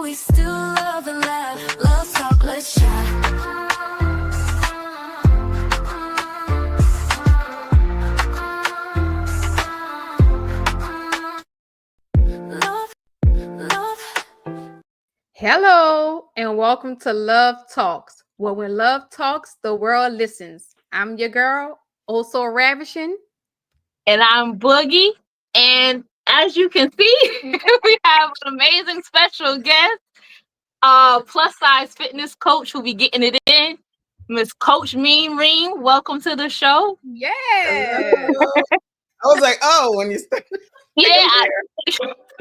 we still love and laugh. Love talk, let's chat. Hello, and welcome to Love Talks, where when love talks, the world listens. I'm your girl, also ravishing. And I'm Boogie. And as you can see, we have an amazing special guest, plus size fitness coach who'll be getting it in, Miss Coach Mean Reen. Welcome to the show. Yeah. Hello. I was like, oh, when you started. Yeah,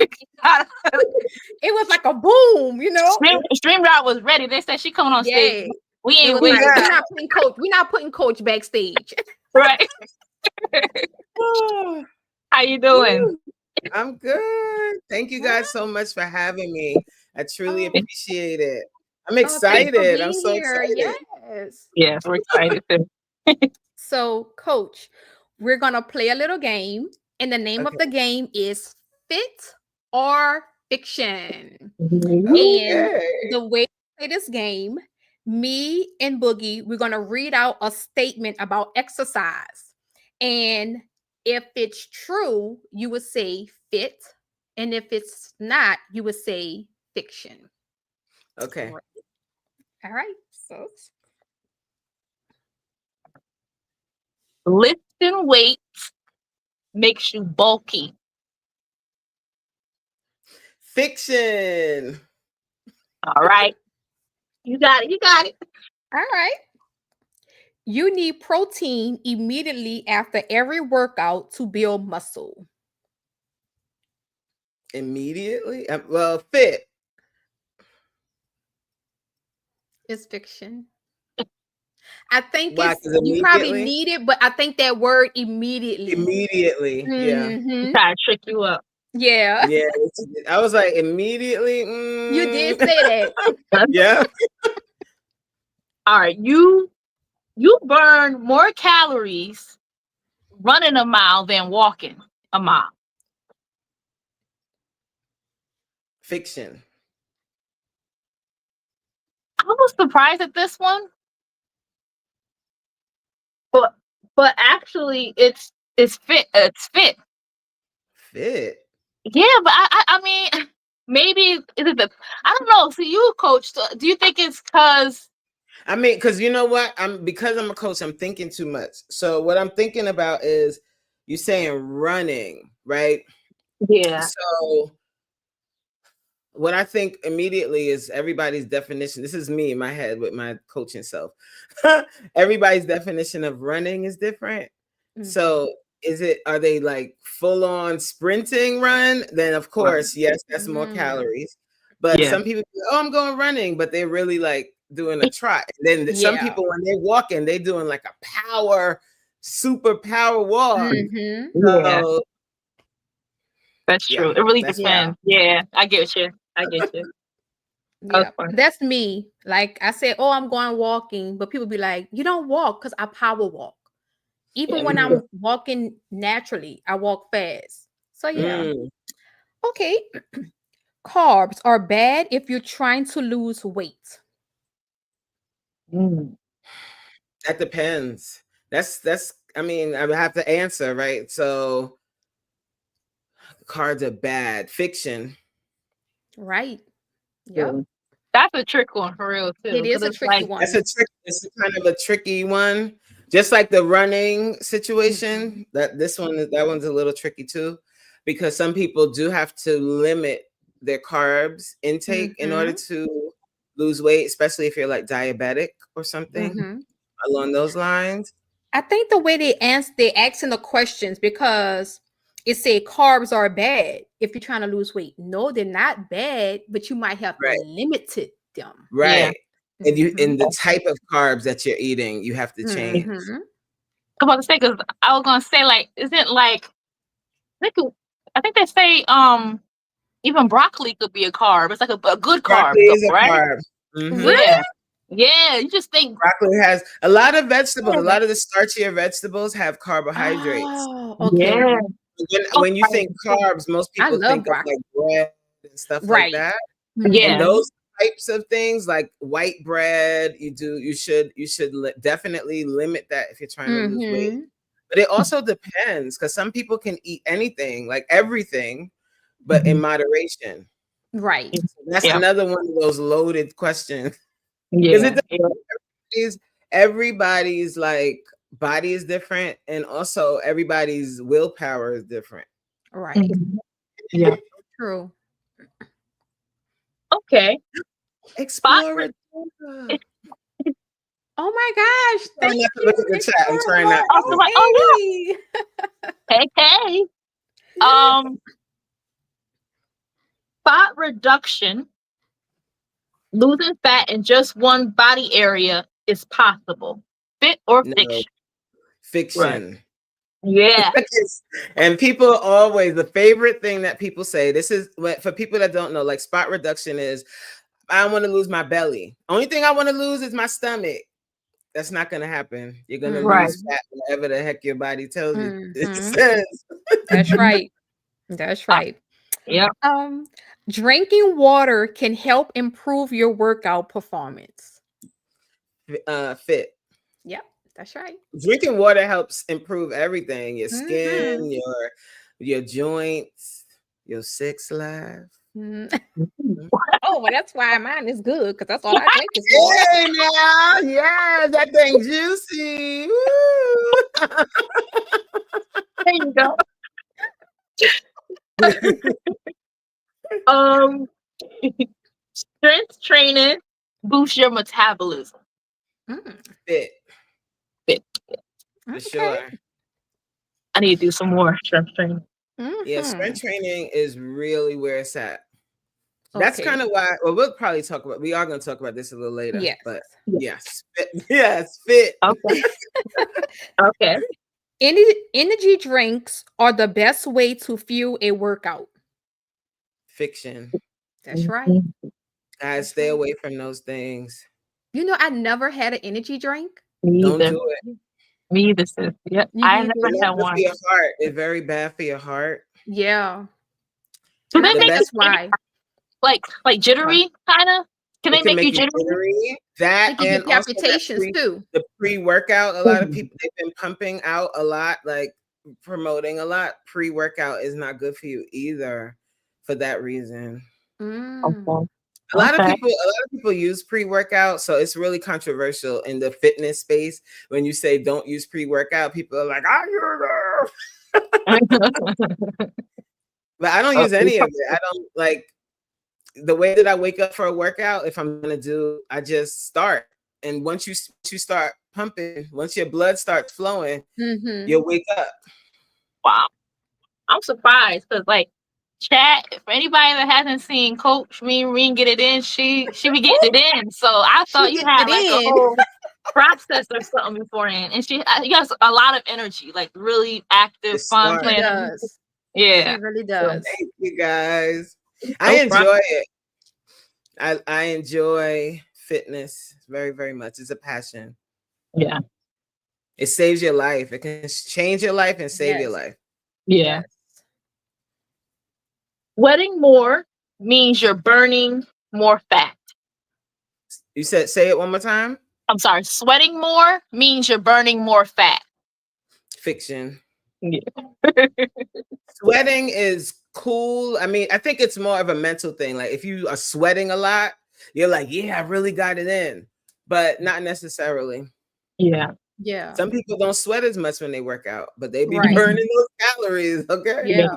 It was like a boom, you know? StreamYard was ready. They said she coming on stage. We It ain't was waiting. like, we're not putting coach backstage. Right. Oh, How you doing? I'm good. Thank you guys so much for having me. I truly appreciate it. I'm excited. I'm so excited. Yes, we're excited too. So, Coach, we're gonna play a little game, and the name of the game is Fit or Fiction. Okay. And the way to play this game, me and Boogie, we're gonna read out a statement about exercise, and if it's true, you would say fit, and if it's not, you would say fiction. Okay. All right. So Lifting weights makes you bulky. Fiction. All right. You got it. all right. You need protein immediately after every workout to build muscle. Immediately? Well, fit. It's fiction. I think Why? it's 'Cause you probably immediately? need it, but I think that word immediately. Immediately. Yeah. Mhm. Try to trick you up. Yeah. Yeah. I was like, immediately. You did say that. Yeah. All right. You burn more calories running a mile than walking a mile. Fiction. I was surprised at this one, but actually it's fit. It's fit. Fit. Yeah, but I mean, maybe is it the I don't know. So you a coach, so do you think it's because I mean, because you know what? Because I'm a coach, I'm thinking too much. So what I'm thinking about is you saying running, right? yeah. So what I think immediately is everybody's definition. This is me in my head with my coaching self. Everybody's definition of running is different. Mhm. So are they like full on sprinting run? Then of course, yes, that's more calories. But Yeah. some people, I'm going running, but they're really like doing a trot. And then some people, when they're walking, they're doing like a super power walk. Mhm. Yeah. So, That's true. It really depends. Yeah, I get you. Yeah, that's me. Like I said, oh, I'm going walking, but people be like, you don't walk because I power walk. Even when I'm walking naturally, I walk fast. So yeah. Okay. Carbs are bad if you're trying to lose weight. That depends. I mean, I would have to answer, right? So cards are bad. Fiction. Right. Yep. That's a trick one for real too. It is a tricky one. That's a trick. It's kind of a tricky one. Just like the running situation, that one's a little tricky too, because some people do have to limit their carbs intake in order to lose weight, especially if you're like diabetic or something along those lines. I think the way they asking the questions because it say carbs are bad if you're trying to lose weight. No, they're not bad, but you might have limited them. Right. And in the type of carbs that you're eating, you have to change. I'm about to say because I was gonna say like, isn't like I think they say even broccoli could be a carb. It's like a good carb, Broccoli is a right? carb. Really? Yeah, you just think broccoli has a lot of vegetables. A lot of the starchier vegetables have carbohydrates. Oh, okay. Yeah. When you think carbs, most people think of like bread and stuff like that. Yeah. And those types of things like white bread, you should definitely limit that if you're trying to lose weight. But it also depends, because some people can eat anything, like everything, but in moderation. Right. So that's another one of those loaded questions. Yeah. Because everybody's like body is different, and also everybody's willpower is different. Right. Yeah. True. Okay. Explore it. Oh my gosh. Thank you. Look at the chat. I'm trying not to. Hey. Fat reduction, losing fat in just one body area is possible. Fit or fiction? Fiction. Right. Yeah. And people always, the favorite thing that people say, this is what, for people that don't know, like spot reduction is, I want to lose my belly. Only thing I want to lose is my stomach. That's not going to happen. You're going to lose fat, whatever the heck your body tells you it says. That's right. That's right. Yeah. Drinking water can help improve your workout performance. Fit. Yep, that's right. Drinking water helps improve everything. Your skin, your joints, your sex life. Oh, well, that's why mine is good, because that's all I drink is water. Hey, now, yeah, that thing juicy. There you go. Strength training boosts your metabolism. Fit. For sure. I need to do some more strength training. Yeah, strength training is really where it's at. That's kind of why, well, we'll probably talk about, we are going to talk about this a little later. Yes. But fit. Okay. Okay. Energy drinks are the best way to fuel a workout. Fiction. That's right. Guys, stay away from those things. You know, I never had an energy drink. Don't do it. Me either, sis. Yep. I never had one. For your heart. It's very bad for your heart. Yeah. So they make that's why. Like jittery, kind of. Can they make you jittery? That and also palpitations too. The pre-workout, a lot of people, they've been pumping out a lot, like promoting a lot. Pre-workout is not good for you either for that reason. A lot of people use pre-workout, so it's really controversial in the fitness space. When you say don't use pre-workout, people are like, I use it. But I don't use any of it. I don't like the way that I wake up for a workout. If I'm gonna do, I just start. And once you start pumping, once your blood starts flowing, you'll wake up. Wow. I'm surprised because like chat, for anybody that hasn't seen Coach Mean Reen get it in, she be getting it in. So I thought you had like a whole process or something beforehand. And she has a lot of energy, like really active, fun playing. Yeah. She really does. Thank you guys. I enjoy it. I enjoy fitness very, very much. It's a passion. Yeah. It saves your life. It can change your life and save your life. Yeah. Sweating more means you're burning more fat. You said, say it one more time. I'm sorry. Sweating more means you're burning more fat. Fiction. Yeah. Sweating is cool. I mean, I think it's more of a mental thing. Like if you are sweating a lot, you're like, yeah, I really got it in, but not necessarily. Yeah. Yeah. Some people don't sweat as much when they work out, but they be burning those calories. Okay. Yeah.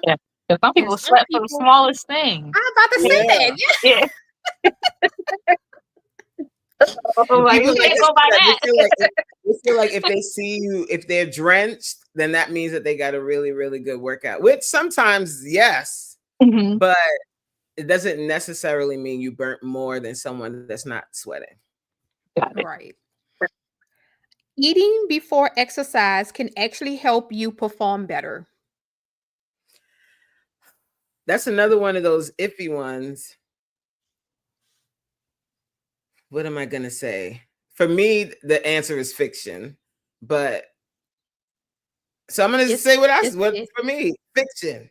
Yeah. Some people sweat for the smallest thing. I'm about to say that. Yeah. Like, you can't go by that. They feel like if they see you, if they're drenched, then that means that they got a really, really good workout, which sometimes, yes, but it doesn't necessarily mean you burnt more than someone that's not sweating. Right. Eating before exercise can actually help you perform better. That's another one of those iffy ones. What am I going to say? For me, the answer is fiction, but so I'm going to say what for me, fiction.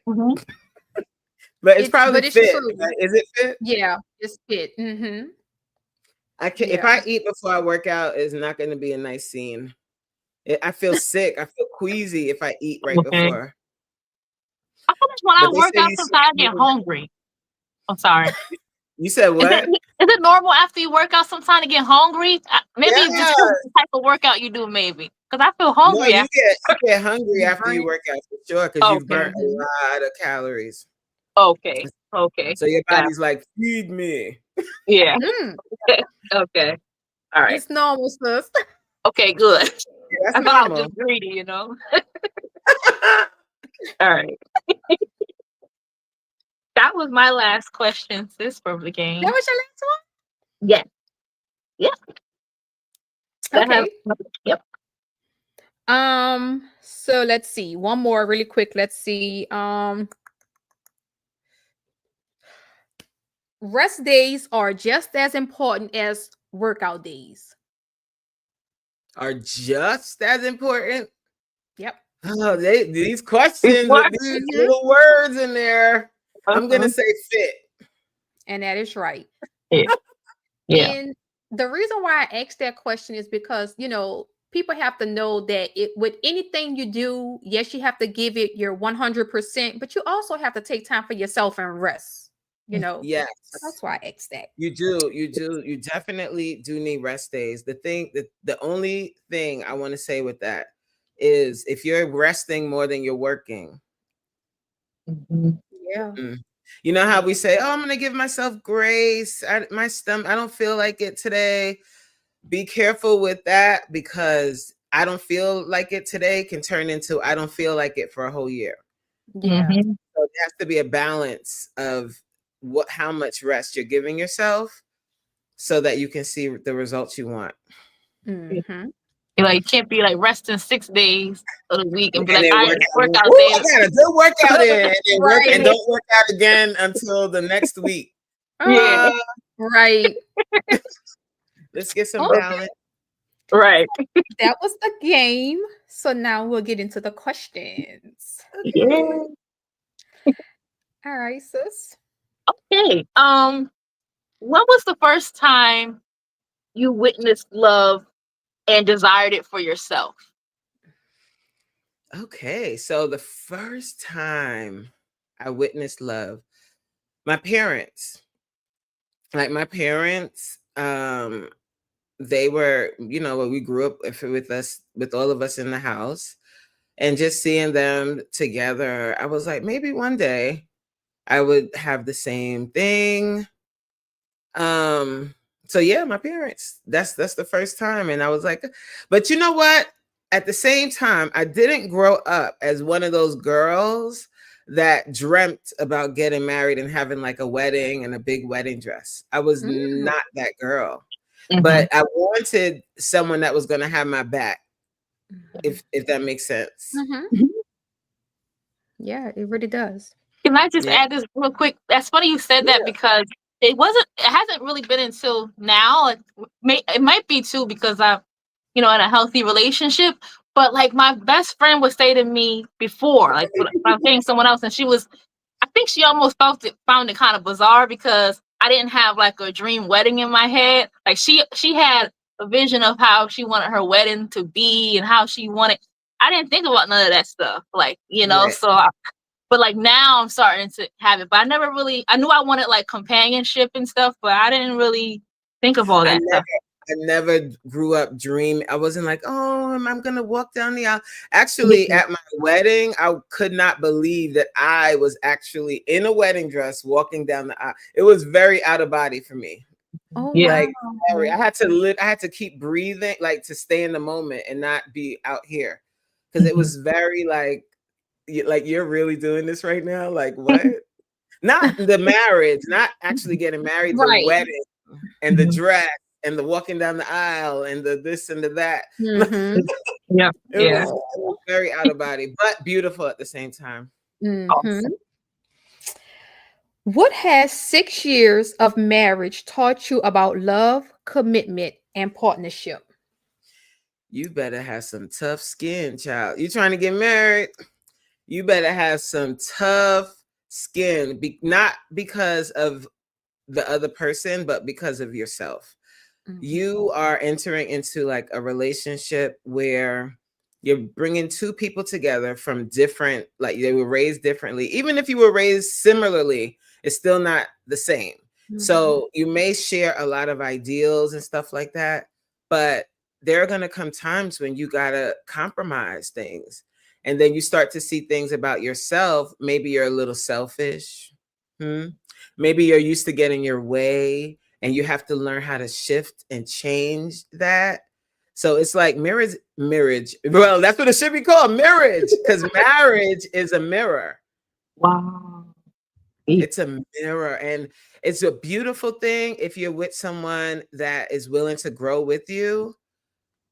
But it's probably fit. true. Is it fit? Yeah, it's fit. Mm-hmm. I can if I eat before I work out, it's not going to be a nice scene. I feel sick. I feel queasy if I eat right before. I feel like when I work out, sometimes I get hungry. I'm sorry. You said what? Is it normal after you work out sometimes to get hungry? Maybe it's just the type of workout you do, maybe. Because I feel hungry. No, you get hungry after you work out for sure, because you've burnt a lot of calories. Okay. So your body's like, feed me. Yeah. Okay. All right. It's normal, sis. Okay, good. Yeah, I thought I was just greedy, you know. All right. That was my last question, sis, for the game. That was your last one? Yeah. Yeah. Okay. Yep. So let's see. One more really quick. Let's see. Rest days are just as important as workout days. Are just as important? Yep. Oh, these questions with these little words in there. I'm gonna say fit. And that is right. Yeah. And the reason why I asked that question is because, you know, people have to know that with anything you do, yes, you have to give it your 100%, but you also have to take time for yourself and rest. You know. Yes. So that's why I asked that. You definitely do need rest days. The only thing I want to say with that is if you're resting more than you're working. Yeah. You know how we say, oh, I'm gonna give myself grace. My stomach, I don't feel like it today. Be careful with that, because I don't feel like it today can turn into I don't feel like it for a whole year. Yeah. So there has to be a balance of how much rest you're giving yourself so that you can see the results you want. Mm-hmm. You can't be like resting 6 days of the week and be like, I work out I got a good workout in and don't work out again until the next week. Yeah. Right. Let's get some balance. Right. That was the game. So now we'll get into the questions. Yeah. All right, sis. Okay. When was the first time you witnessed love and desired it for yourself? Okay, so the first time I witnessed love, my parents, they were, we grew up with all of us in the house, and just seeing them together, I was like, maybe one day I would have the same thing. So yeah, my parents, that's the first time. And I was like, but you know what? At the same time, I didn't grow up as one of those girls that dreamt about getting married and having like a wedding and a big wedding dress. I was not that girl. But I wanted someone that was going to have my back, if that makes sense. Yeah, it really does. Can I just add this real quick? That's funny you said that, because it hasn't really been until now. It might be too, because I'm, in a healthy relationship. But like my best friend would say to me before, like when I was dating someone else, and I think she almost found it kind of bizarre, because I didn't have like a dream wedding in my head. Like she had a vision of how she wanted her wedding to be and how she wanted. I didn't think about none of that stuff. Like, so but like now I'm starting to have it. But I knew I wanted like companionship and stuff, but I didn't really think of all that stuff. I never grew up dreaming. I wasn't like, oh, I'm going to walk down the aisle. Actually, at my wedding, I could not believe that I was actually in a wedding dress walking down the aisle. It was very out of body for me. Oh, like I had to keep breathing, like to stay in the moment and not be out here. Because it was very like you're really doing this right now? Like what? Not the marriage, not actually getting married, the wedding and the dress and the walking down the aisle and the this and the that. It was very out of body, but beautiful at the same time. Awesome. What has 6 years of marriage taught you about love, commitment, and partnership? You better have some tough skin, child. You trying to get married? You better have some tough skin, not because of the other person, but because of yourself. Mm-hmm. You are entering into like a relationship where you're bringing two people together from different, like they were raised differently. Even if you were raised similarly, it's still not the same. Mm-hmm. So you may share a lot of ideals and stuff like that, but there are going to come times when you got to compromise things. And then you start to see things about yourself. Maybe you're a little selfish. Maybe you're used to getting your way and you have to learn how to shift and change that. So it's like marriage. Well, that's what it should be called, marriage, because marriage is a mirror. Wow. It's a mirror, and it's a beautiful thing if you're with someone that is willing to grow with you.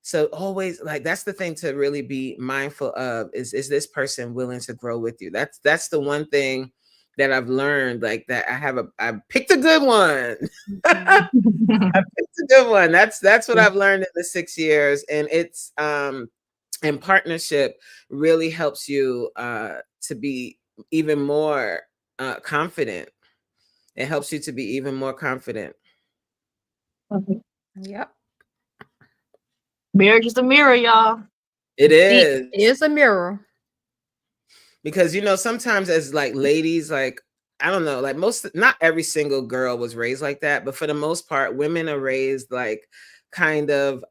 So always, like, that's the thing to really be mindful of is this person willing to grow with you? That's the one thing that I've learned, like that I picked a good one. I picked a good one. That's what I've learned in the 6 years. And it's and partnership really helps you to be even more confident. It helps you to be even more confident. Yep. Marriage is a mirror, y'all. It is. It is a mirror. Because, you know, sometimes as like ladies, like, I don't know, like not every single girl was raised like that, but for the most part, women are raised like kind of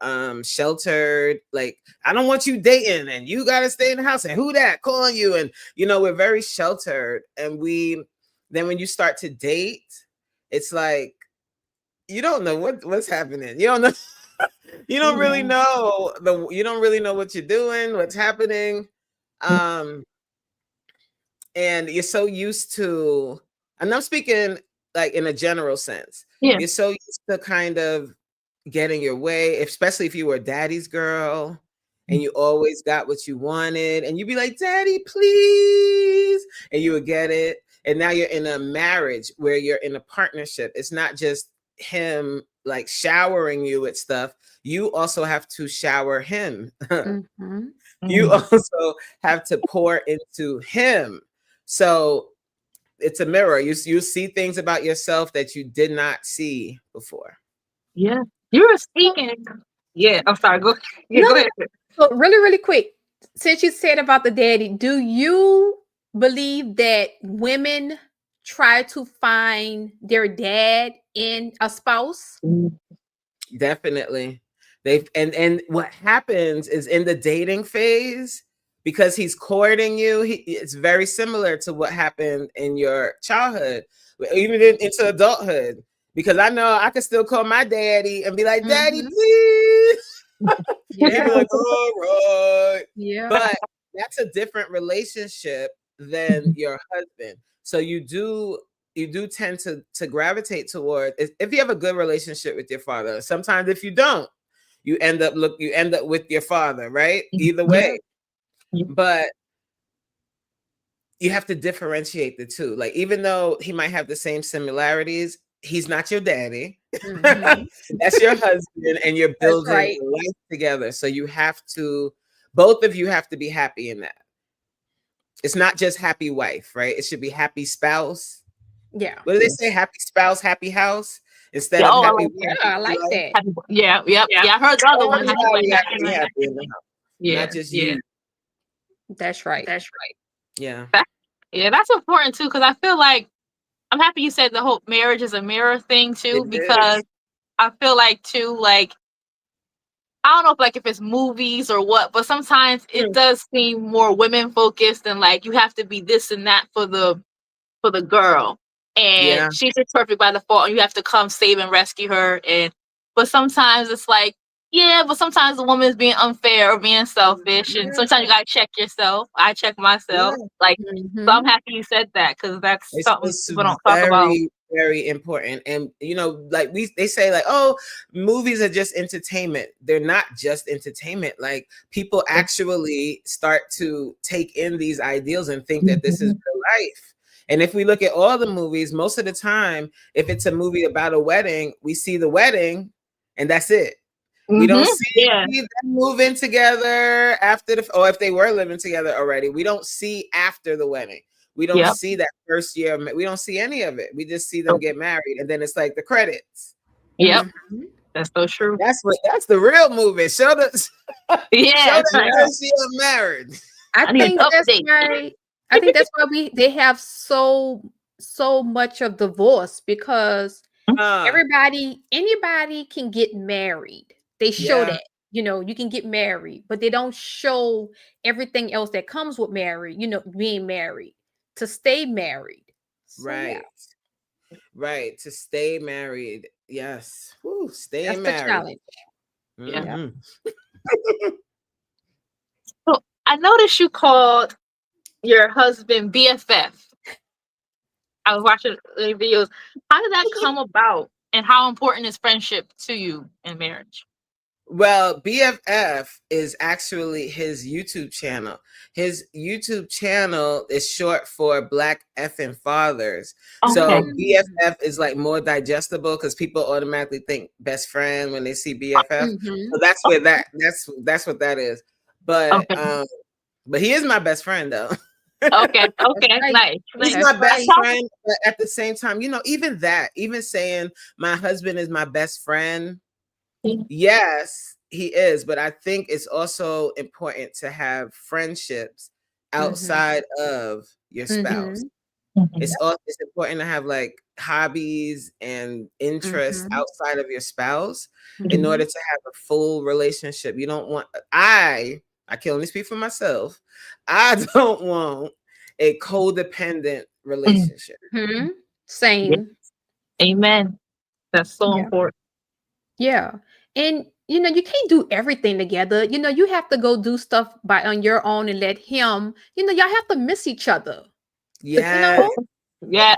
sheltered. Like, I don't want you dating and you got to stay in the house and who that calling you? And, you know, we're very sheltered. And then when you start to date, it's like, you don't know what's happening. You don't know. You don't really know you don't really know what you're doing, what's happening. And you're so used to, and I'm speaking like in a general sense. Yeah. You're so used to kind of getting your way, especially if you were daddy's girl and you always got what you wanted and you'd be like, Daddy, please. And you would get it. And now you're in a marriage where you're in a partnership. It's not just him like showering you with stuff. You also have to shower him. Mm-hmm. You also have to pour into him. So it's a mirror. You see things about yourself that you did not see before. Yeah. You were speaking. Yeah. I'm sorry. Go ahead. So really, really quick, since you said about the daddy, do you believe that women try to find their dad in a spouse? Definitely. And what happens is in the dating phase, because he's courting you, it's very similar to what happened in your childhood, even into adulthood. Because I know I can still call my daddy and be like, Daddy, please. Yeah. Like, all right. Yeah. But that's a different relationship than your husband. So you do tend to gravitate toward, if you have a good relationship with your father. Sometimes if you don't, you end up with your father, right? Either way. But you have to differentiate the two. Like, even though he might have the same similarities, he's not your daddy. Mm-hmm. That's your husband, and you're building life together. So both of you have to be happy in that. It's not just happy wife, right? It should be happy spouse. Yeah. What do they say? Happy spouse, happy house. Instead of happy wife. I like that. Yeah. I heard the other one. Happy in the house. Yeah. Not just you. That's right. Yeah. That's important too, because I feel like I'm happy you said the whole marriage is a mirror thing too, because I feel like too, like, I don't know if it's movies or what, but sometimes it does seem more women focused and like you have to be this and that for the girl, and she's just perfect by default, and you have to come save and rescue her. But sometimes it's like, but sometimes the woman is being unfair or being selfish, and sometimes you gotta check yourself. I check myself, so I'm happy you said that, because that's something people don't talk about. Very important. And you know, like they say, like, oh, movies are just entertainment. They're not just entertainment. Like, people actually start to take in these ideals and think that this is real life. And if we look at all the movies, most of the time, if it's a movie about a wedding, we see the wedding and that's it. We don't see them moving together after or if they were living together already, we don't see after the wedding. We don't see that first year. We don't see any of it. We just see them get married, and then it's like the credits. Yep, that's so true. That's the real movie. Show the show the first year of marriage. I think that's right. I think that's why they have so much of divorce, because anybody can get married. They show that, you know, you can get married, but they don't show everything else that comes with married, you know, being married, to stay married. So, right. Right. To stay married. Yes. Woo, staying that's married. The challenge. So I noticed you called your husband BFF. I was watching the videos. How did that come about, and how important is friendship to you in marriage? Well, BFF is actually his YouTube channel. His YouTube channel is short for Black Effing Fathers. Okay. So BFF is like more digestible because people automatically think best friend when they see BFF. So that's where that's what that is. But but he is my best friend though. Okay, nice. He's my best friend, but at the same time, you know, even saying my husband is my best friend. Yes, he is, but I think it's also important to have friendships outside of your spouse. It's important to have like hobbies and interests outside of your spouse in order to have a full relationship. You don't want I can only speak for myself. I don't want a codependent relationship. Same. Amen. That's so important. Yeah. And you know, you can't do everything together. You know, you have to go do stuff on your own and let him, you know, y'all have to miss each other. Yeah. You know?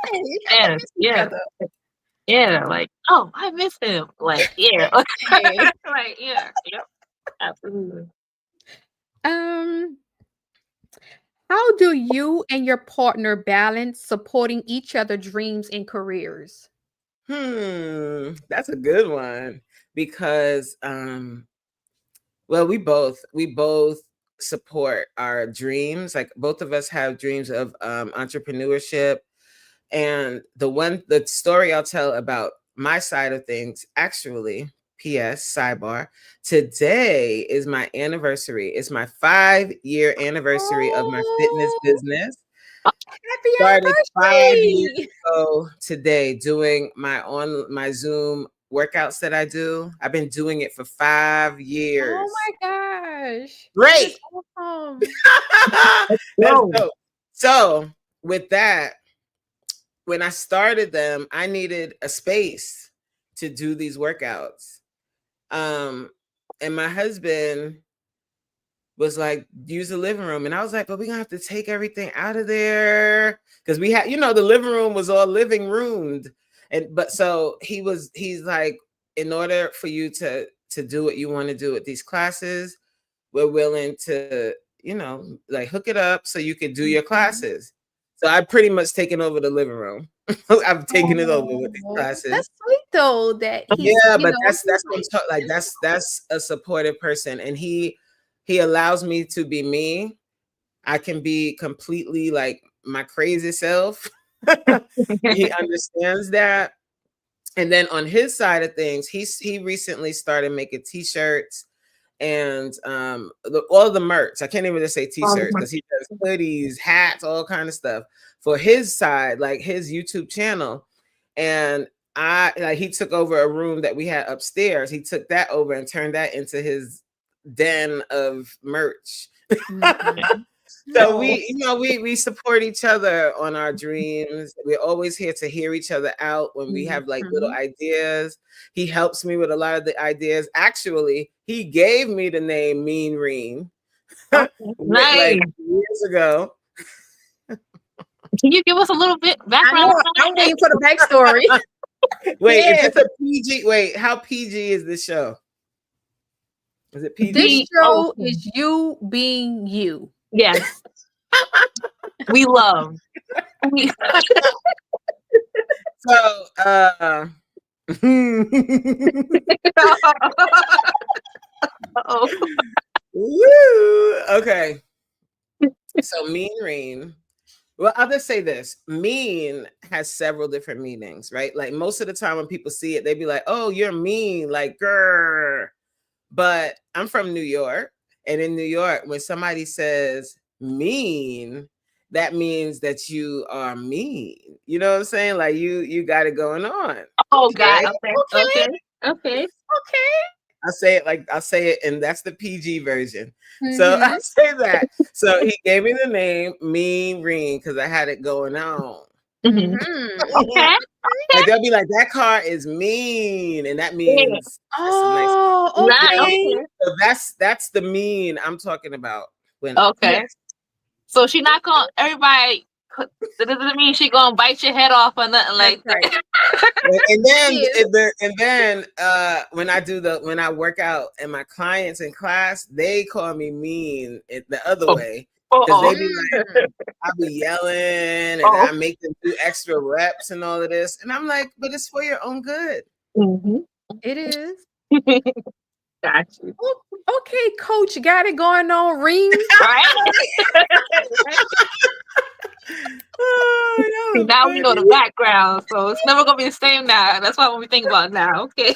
Yeah, like, oh, I miss him. Like, yeah. Okay. Like, yeah. Yep. Absolutely. How do you and your partner balance supporting each other's dreams and careers? That's a good one, because well, we both support our dreams. Like both of us have dreams of entrepreneurship. And the story I'll tell about my side of things, actually, P.S. sidebar, today is my anniversary. It's my 5-year anniversary of my fitness business. Happy Started anniversary! 5 years ago today, doing my Zoom workouts that I do. I've been doing it for 5 years. Oh my gosh. Great. Awesome. That's dope. So with that, when I started them, I needed a space to do these workouts. And my husband was like, use the living room. And I was like, but we're gonna have to take everything out of there. Because we had, you know, the living room was all living roomed. But so he's like, in order for you to do what you want to do at these classes, we're willing to, you know, like hook it up so you could do your classes. So I've pretty much taken over the living room. I've taken it over with these classes. That's sweet though. That but that's what I'm talking, like that's a supportive person, and he allows me to be me. I can be completely like my crazy self. He understands that. And then on his side of things, he recently started making t-shirts and all the merch. I can't even just say t-shirts because he does hoodies, hats, all kind of stuff for his side, like his YouTube channel. And he took over a room that we had upstairs. He took that over and turned that into his den of merch. So we support each other on our dreams. We're always here to hear each other out when we have like little ideas. He helps me with a lot of the ideas. Actually, he gave me the name Mean Reen like years ago. Can you give us a little bit background? I'm waiting for the backstory. Wait, is this a PG? Wait, how PG is this show? Is it PG? This show is you being you. Yes. We love. So woo. Okay. So Mean Reen. Well, I'll just say this. Mean has several different meanings, right? Like most of the time when people see it, they be like, oh, you're mean, like, grr. But I'm from New York. And in New York, when somebody says mean, that means that you are mean. You know what I'm saying? Like you got it going on. Oh, God. Right? Okay. I'll say it, and that's the PG version. So I say that. So he gave me the name Mean Reen because I had it going on. Okay. Like they'll be like, that car is mean, and that means nice. Okay. So that's the mean I'm talking about. When So she not gonna everybody. That doesn't mean she gonna bite your head off or nothing like that. and then when I work out and my clients in class, they call me mean the other way. Because they be like, I be yelling and I make them do extra reps and all of this. And I'm like, but it's for your own good. It is. Got you. Okay, coach, got it going on, Reen. Right? Now we know the background, so it's never gonna be the same now. That's what we think about now. Okay.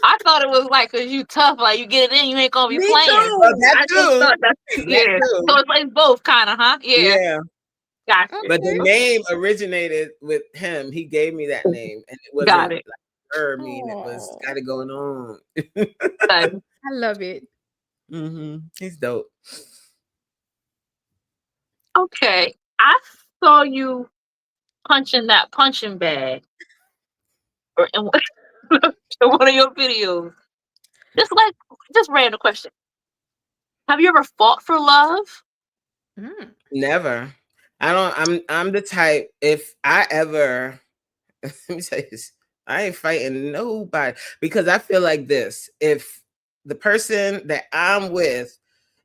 I thought it was like, cause you tough, like you get it in, you ain't gonna be playing. Well, that too. So it's like both, kind of, huh? Yeah. Gotcha. But the name originated with him. He gave me that name, and it wasn't like her mean. It was got it going on. I love it. He's dope. Okay, I saw you punching that punching bag in one of your videos. Just random question. Have you ever fought for love? Never. I don't. I'm the type. If I ever, let me say this. I ain't fighting nobody because I feel like this. If the person that I'm with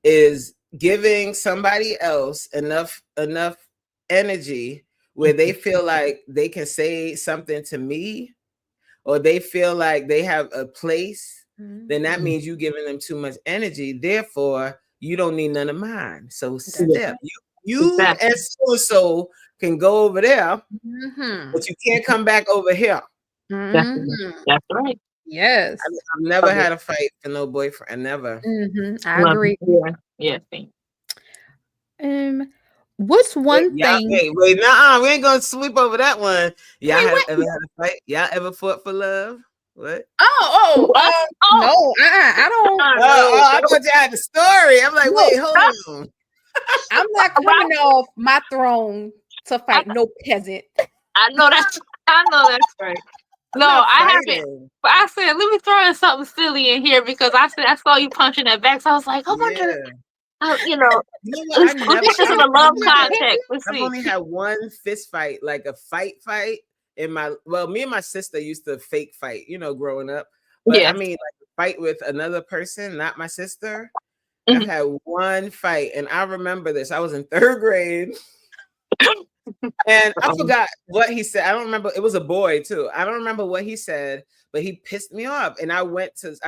is giving somebody else enough energy where they feel like they can say something to me or they feel like they have a place, then that means you giving them too much energy. Therefore, you don't need none of mine. So step. You and so can go over there, but you can't come back over here. That's right. Yes. I've never had a fight for no boyfriend. Never. I agree. Yeah. What's one thing? Wait, nah, we ain't gonna sweep over that one. Y'all ever had a fight? Y'all ever fought for love? What? No, I don't. I thought you had the story. I'm like, wait, hold on. I'm not coming off my throne to fight no peasant. I know that's right. No, I haven't. But I said, let me throw in something silly in here because I saw you punching that back. So I was like, I wonder, let's put this in a love context. I've only had one fist fight, like a fight in me and my sister used to fake fight, growing up. But I mean, like fight with another person, not my sister. I've had one fight, and I remember this. I was in 3rd grade. And I forgot what he said. I don't remember. It was a boy too. I don't remember what he said, but he pissed me off. And I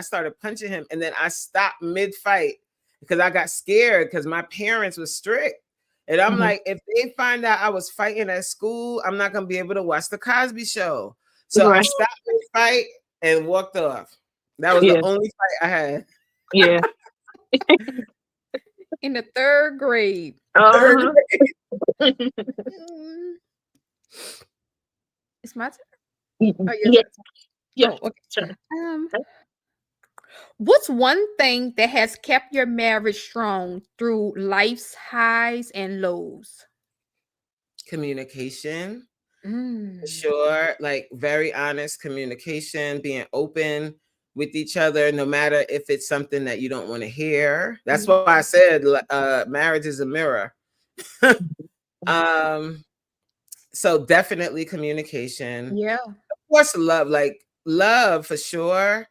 started punching him. And then I stopped mid-fight because I got scared because my parents were strict. And I'm like, if they find out I was fighting at school, I'm not going to be able to watch the Cosby Show. So I stopped mid-fight and walked off. That was the only fight I had. Yeah. In the 3rd grade. It's my turn. Sure. What's one thing that has kept your marriage strong through life's highs and lows? Communication. For sure. Like very honest communication, being open with each other, no matter if it's something that you don't want to hear. That's why I said marriage is a mirror. So definitely communication. Yeah. Of course, love for sure.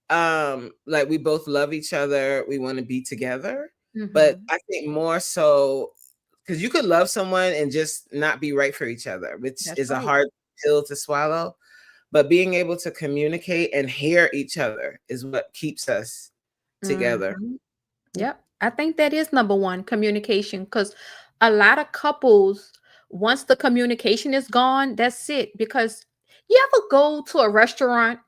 Like we both love each other. We want to be together. But I think more so because you could love someone and just not be right for each other, which is a hard pill to swallow. But being able to communicate and hear each other is what keeps us together. Yep. I think that is number one, communication. Because a lot of couples, once the communication is gone, that's it. Because you ever go to a restaurant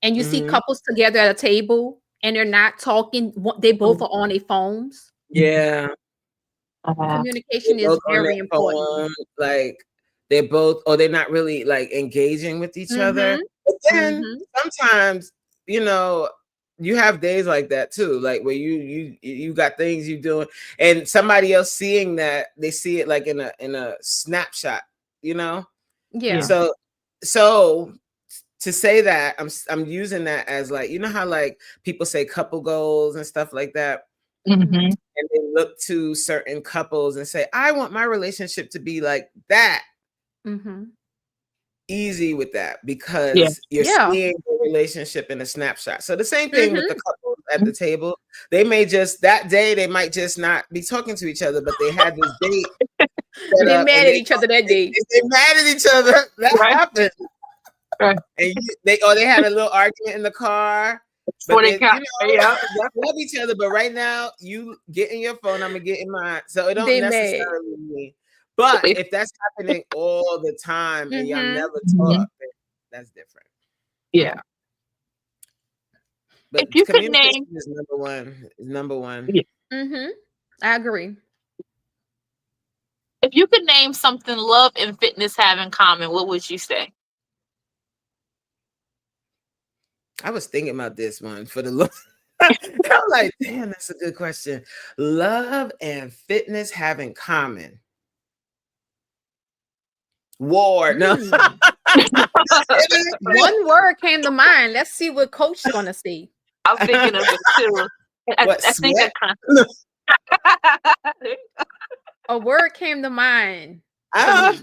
and you see Mhm. couples together at a table and they're not talking, they both are on their phones. Yeah. Communication They're is both on their very important. phone, like they're both, or they're not really like engaging with each other. Mhm. But then Mhm. sometimes, you have days like that too, like where you got things you doing, and somebody else seeing that, they see it like in a snapshot, you know. Yeah. So to say that, I'm using that as like, how like people say couple goals and stuff like that. Mhm. And they look to certain couples and say, I want my relationship to be like that. Mhm. Easy with that, Yeah. because you're Yeah. seeing the relationship in a snapshot. So the same thing with the Mhm. couples at the table. They may just, that day, they might just not be talking to each other, but they had this date set They up and mad at each other that day. they mad at each other. That Right. happened. Right. And they had a little argument in the car. But Before they they, got, yeah. love each other. But right now, you get in your phone, I'm gonna get in mine. So it don't They mad. necessarily mean. But if that's happening all the time and y'all Mhm. never Mhm. talk, then that's different. Yeah. But If you could communication name, is number one. Is number one. yeah. Mhm. I agree. If you could name something love and fitness have in common, what would you say? I was thinking about this one for the look. I'm like, damn, that's a good question. Love and fitness have in common. War. No. Mm. One word came to mind. Let's see what Coach's gonna say. I was thinking of it too. What, I think I sweat? kind A word came to mind for Ah, me.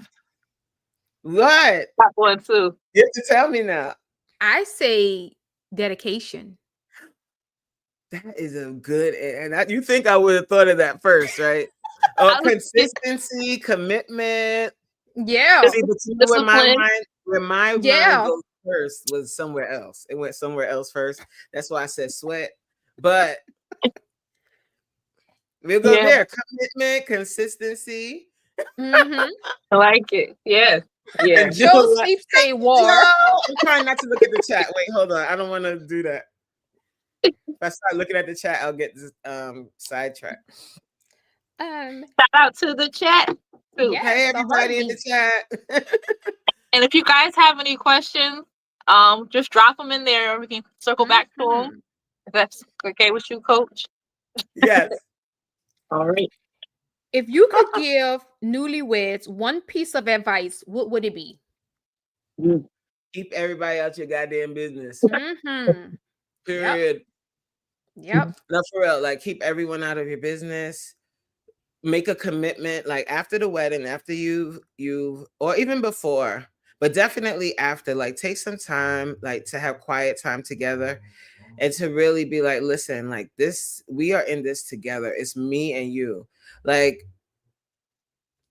what? got one too. You have to tell me now. I say dedication. That is a good, you think I would have thought of that first, right? Oh, I was thinking consistency, commitment. Yeah. See, but you know discipline. where my mind Yeah. goes first was somewhere else. It went somewhere else first. That's why I said sweat. But we'll go Yeah, there. Commitment, consistency. Mhm. I like it. Yes. Yeah. And Joe, Joe like, Sleep say Joe, war. I'm trying not to look at the chat. Wait, hold on. I don't want to do that. If I start looking at the chat, I'll get sidetracked. Shout out to the chat too. Yes, Hey, the everybody in the heartbeat. chat. And if you guys have any questions, just drop them in there. We can circle back to them. Mhm. If that's okay with you, Coach. Yes. All right. If you could give newlyweds one piece of advice, what would it be? Keep everybody out your goddamn business. Mhm. Yep. Period. Yep. No, for real. Like, keep everyone out of your business. Make a commitment, like after the wedding, after you or even before, but definitely after, like take some time, like to have quiet time together and to really be like, listen, like this, we are in this together. It's me and you. Like,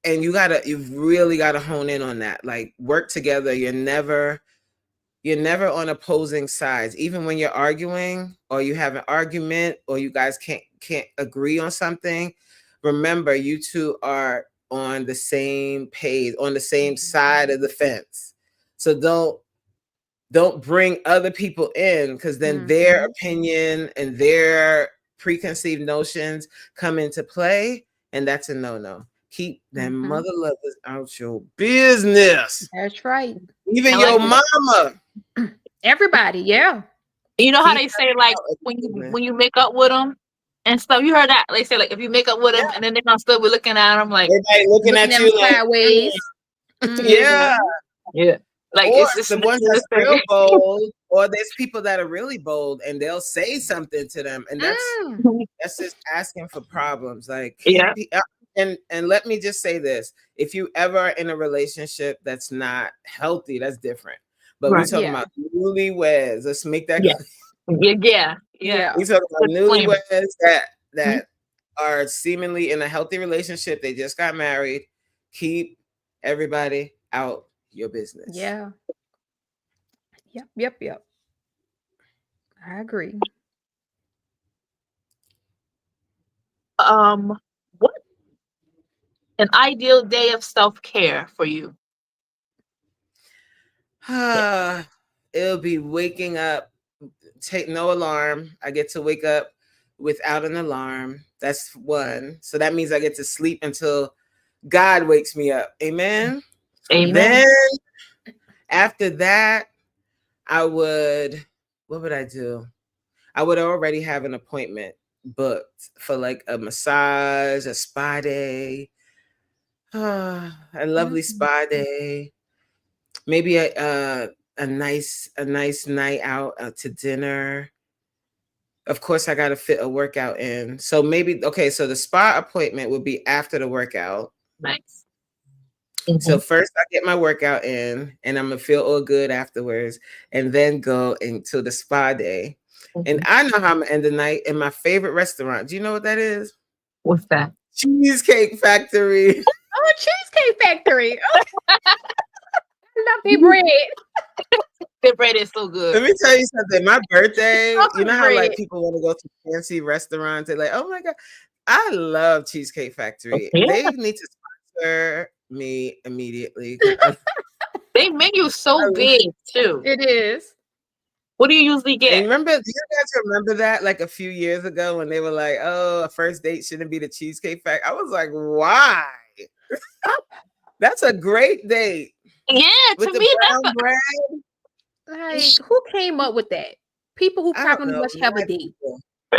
and you've really gotta hone in on that. Like, work together. You're never on opposing sides. Even when you're arguing or you have an argument or you guys can't agree on something, remember you two are on the same page, on the same side of the fence. So don't bring other people in, because then their opinion and their preconceived notions come into play, and that's a no-no. Keep them mother lovers out your business. That's right. Even I your like it. mama. Everybody, yeah. You know how Keep they say, like, when everything. you make up with them and stuff. You heard that? They say, like, if you make up with them and then they're gonna still be looking at them like, Everybody looking Looking at at you them like, sideways. yeah. yeah, like Or it's just the ones that's real bold, or there's people that are really bold and they'll say something to them, and that's just asking for problems. Like, yeah, and let me just say this: if you ever are in a relationship that's not healthy, that's different. But we're right, talking Yeah. about newlyweds. Let's make that yeah, clear. yeah. Yeah. We talking about Disclaimer. newlyweds that are seemingly in a healthy relationship. They just got married. Keep everybody out your business. Yeah. Yep. I agree. What An ideal day of self-care for you. It'll be waking up, take no alarm. I get to wake up without an alarm. That's one. So that means I get to sleep until God wakes me up. Amen. Amen. Then after that, what would I do? I would already have an appointment booked for like a massage, a spa day, a lovely spa day, maybe a nice night out to dinner. Of course, I got to fit a workout in. So maybe, okay, so the spa appointment would be after the workout. Nice. So first I get my workout in and I'm going to feel all good afterwards and then go into the spa day. And I know how I'm going to end the night in my favorite restaurant. Do you know what that is? What's that? Cheesecake Factory. Oh, Cheesecake Factory. Oh. I love their bread. Their bread is so good. Let me tell you something. My birthday, you know how like people want to go to fancy restaurants? They're like, oh my God, I love Cheesecake Factory. Okay. They need to sponsor me immediately. They menu so big too. It is. What do you usually get? And do you guys remember that like a few years ago when they were like, oh, a first date shouldn't be the Cheesecake Factory? I was like, why? That's a great date. Yeah, with to the me, brown bread. Like, who came up with that? People who probably must have a date.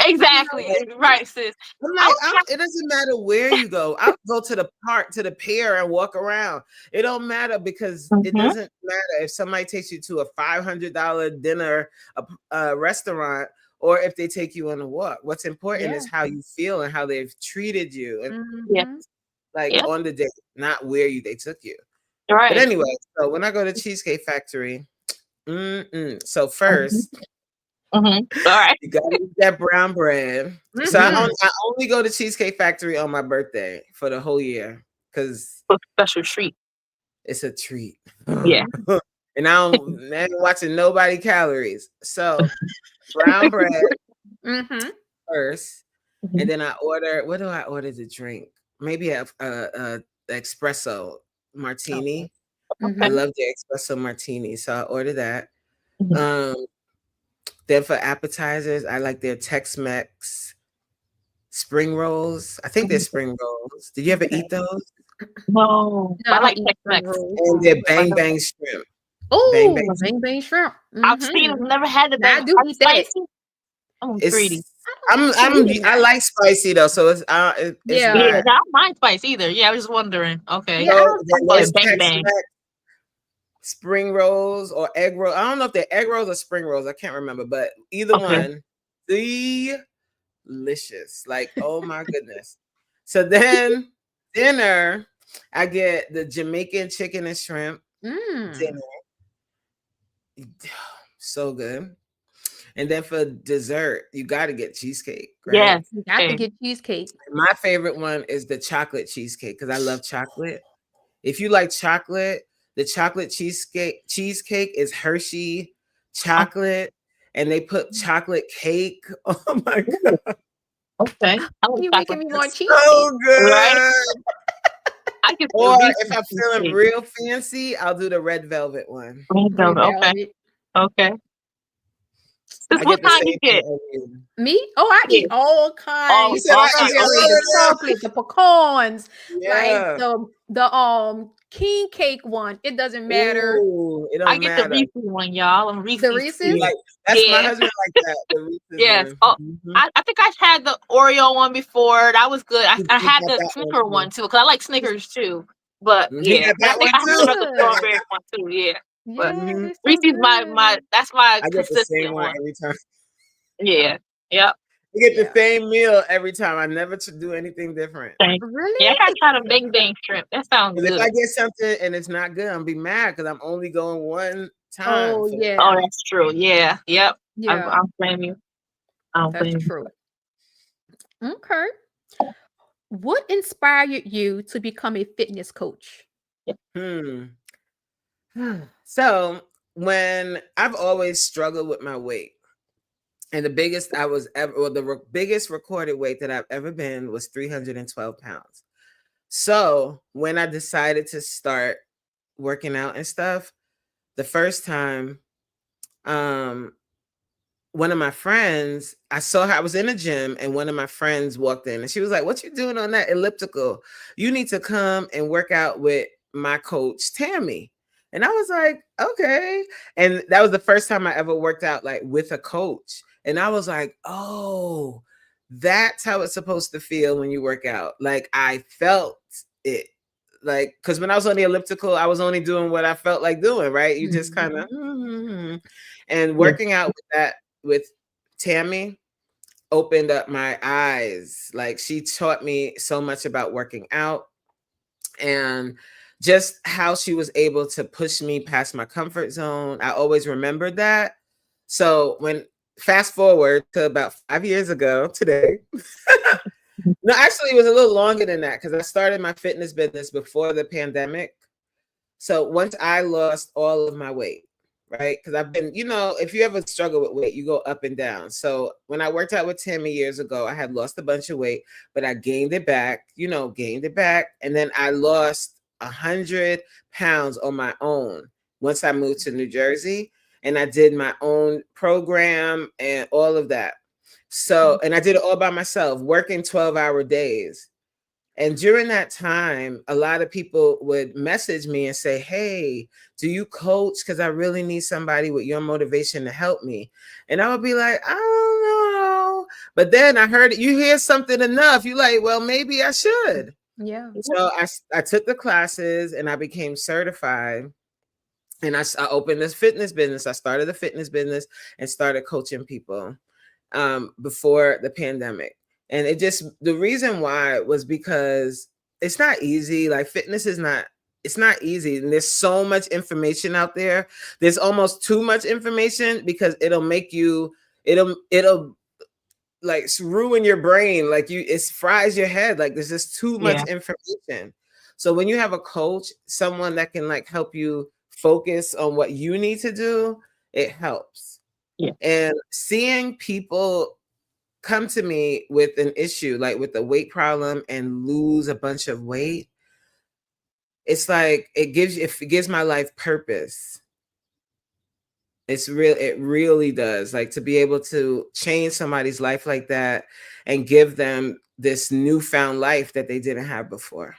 Exactly. Right, sis. I'm like, it doesn't matter where you go. I'll go to the park, to the pier and walk around. It don't matter because it doesn't matter if somebody takes you to a $500 dinner restaurant or if they take you on a walk. What's important is how you feel and how they've treated you. And on the date, not where they took you. Right. But anyway, so when I go to Cheesecake Factory, so first, all right, you gotta eat that brown bread. So I only go to Cheesecake Factory on my birthday for the whole year because special treat. It's a treat. Yeah. And I ain't watching nobody calories. So brown bread first, and then I order. What do I order to drink? Maybe a espresso martini. I love the espresso martini, so I order that. Then for appetizers, I like their Tex-Mex spring rolls. I think they're spring rolls. Did you ever eat those? No, I like Tex-Mex. And their bang bang shrimp. Oh, bang bang shrimp. I've seen them, never had the bang. I do eat that. I'm greedy. I like spicy though, so it's I don't mind spice either. Yeah, I was just wondering. Okay. So there's Tex-Mex spring rolls or egg rolls. I don't know if they're egg rolls or spring rolls. I can't remember, but either one, delicious. Like, oh my goodness. So then dinner, I get the Jamaican chicken and shrimp dinner. So good. And then for dessert, you got to get cheesecake. Right? Yes, you got to get cheesecake. My favorite one is the chocolate cheesecake because I love chocolate. If you like chocolate, the chocolate cheesecake is Hershey chocolate, and they put chocolate cake. Oh my God. Okay. You're making me more cheesecake. So good. Right? Or if I'm feeling real fancy, I'll do the red velvet one. Red velvet. Okay. What kind you get? Me? Oh, I eat all kinds. The chocolate, the pecans, like the king cake one. It doesn't matter. Ooh, I get the Reese's one, y'all. I'm Reese's. The Reese's? That's my husband like that. The Reese's yes. One. Oh, I think I had the Oreo one before. That was good. I had the Snicker one too because I like Snickers too. But yeah, I think I had the strawberry one too. Yeah. But Reese's that's my consistent one every time. Yeah. Yep. You get the same meal every time. I never do anything different. Really? Yeah, I gotta try the bang bang shrimp. That sounds good. If I get something and it's not good, I'm be mad because I'm only going one time. Oh yeah. Oh, that's true. Yeah. Yep. Yeah. I'll blame you. That's true. Okay. What inspired you to become a fitness coach? So when I've always struggled with my weight, and the biggest biggest recorded weight that I've ever been was 312 pounds. So when I decided to start working out and stuff, the first time, one of my friends, I saw her, I was in a gym and one of my friends walked in and she was like, "What you doing on that elliptical? You need to come and work out with my coach, Tammy." And I was like, "Okay." And that was the first time I ever worked out like with a coach. And I was like, "Oh, that's how it's supposed to feel when you work out." Like I felt it. Like, because when I was on the elliptical, I was only doing what I felt like doing, right? You just kind of, and working out with that, with Tammy, opened up my eyes. Like she taught me so much about working out and just how she was able to push me past my comfort zone. I always remembered that. So when fast forward to about 5 years ago today, no, actually it was a little longer than that because I started my fitness business before the pandemic. So once I lost all of my weight, right? Because I've been, if you ever struggle with weight, you go up and down. So when I worked out with Tammy years ago, I had lost a bunch of weight, but I gained it back, gained it back. And then I lost 100 pounds on my own once I moved to New Jersey. And I did my own program and all of that. So, and I did it all by myself, working 12-hour days. And during that time, a lot of people would message me and say, "Hey, do you coach? Because I really need somebody with your motivation to help me." And I would be like, "I don't know." But then I heard you hear something enough. You're like, "Well, maybe I should." Yeah. So I took the classes and I became certified. And I opened this fitness business. I started a fitness business and started coaching people before the pandemic. And the reason why was because it's not easy. Like fitness it's not easy. And there's so much information out there. There's almost too much information because it'll like ruin your brain. Like it fries your head. Like there's just too much information. So when you have a coach, someone that can like help you focus on what you need to do, it helps. Yeah. And seeing people come to me with an issue, like with a weight problem and lose a bunch of weight, it's like it gives my life purpose. It really does. Like to be able to change somebody's life like that and give them this newfound life that they didn't have before.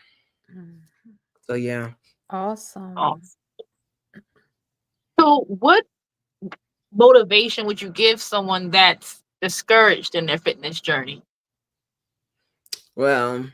So yeah. Awesome. So what motivation would you give someone that's discouraged in their fitness journey? Well,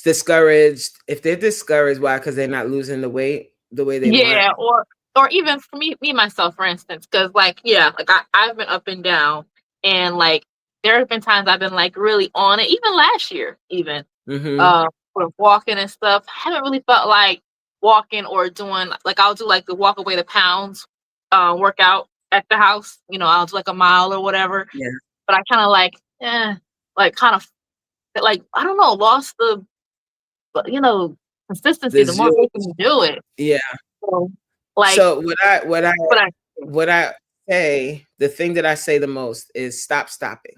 discouraged. If they're discouraged, why? Because they're not losing the weight the way they want. Or even for me myself, for instance, because I've been up and down, and like there have been times I've been like really on it, even last year, even with walking and stuff. I haven't really felt like walking or doing like I'll do like the walk away the pounds workout at the house. I'll do like a mile or whatever. Yeah. But I kind of kind of I don't know, lost the consistency. The more people you do it. Yeah. So what I say, the thing that I say the most is stop stopping.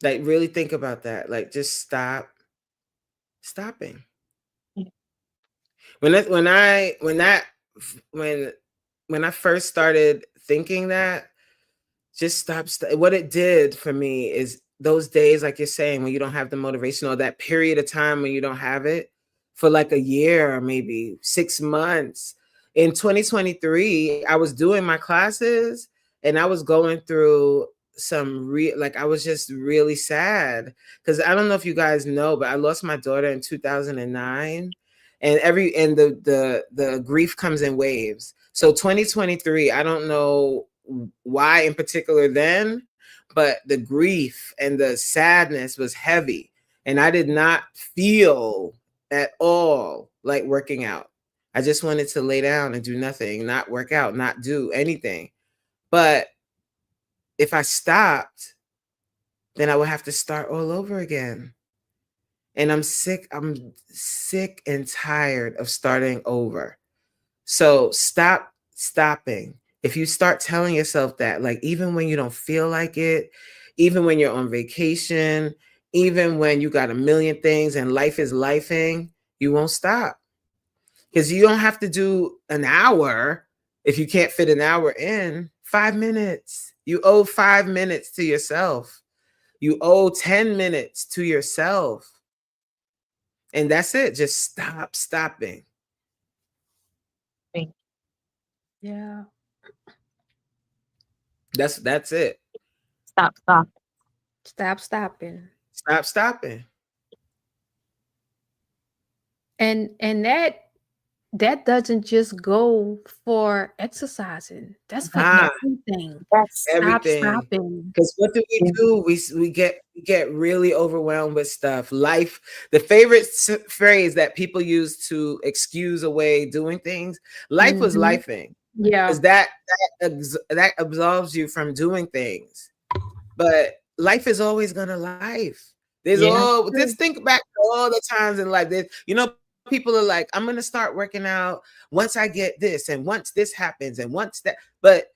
Like really think about that. Like just stop stopping. When I first started thinking that, just stop. What it did for me is those days, like you're saying, when you don't have the motivation, or that period of time when you don't have it for like a year or maybe 6 months. In 2023, I was doing my classes and I was going through I was just really sad because I don't know if you guys know, but I lost my daughter in 2009. And the grief comes in waves. So 2023, I don't know why in particular then, but the grief and the sadness was heavy. And I did not feel at all like working out. I just wanted to lay down and do nothing, not work out, not do anything. But if I stopped, then I would have to start all over again. And I'm sick and tired of starting over. So stopping. If you start telling yourself that, like, even when you don't feel like it, even when you're on vacation, even when you got a million things and life is lifing, you won't stop. Because you don't have to do an hour if you can't fit an hour in. 5 minutes. You owe 5 minutes to yourself. You owe 10 minutes to yourself. And that's it. Just stop stopping. Yeah. That's it. Stop. Stop stopping. Stop stopping. And that doesn't just go for exercising. That's for everything. That's everything. Stop stopping. Because what do? We get really overwhelmed with stuff. Life, the favorite phrase that people use to excuse away doing things, life was lifing. Yeah. Because that absolves you from doing things. But life is always gonna life. There's just think back to all the times in life. People are like, I'm gonna start working out once I get this, and once this happens, and once that. But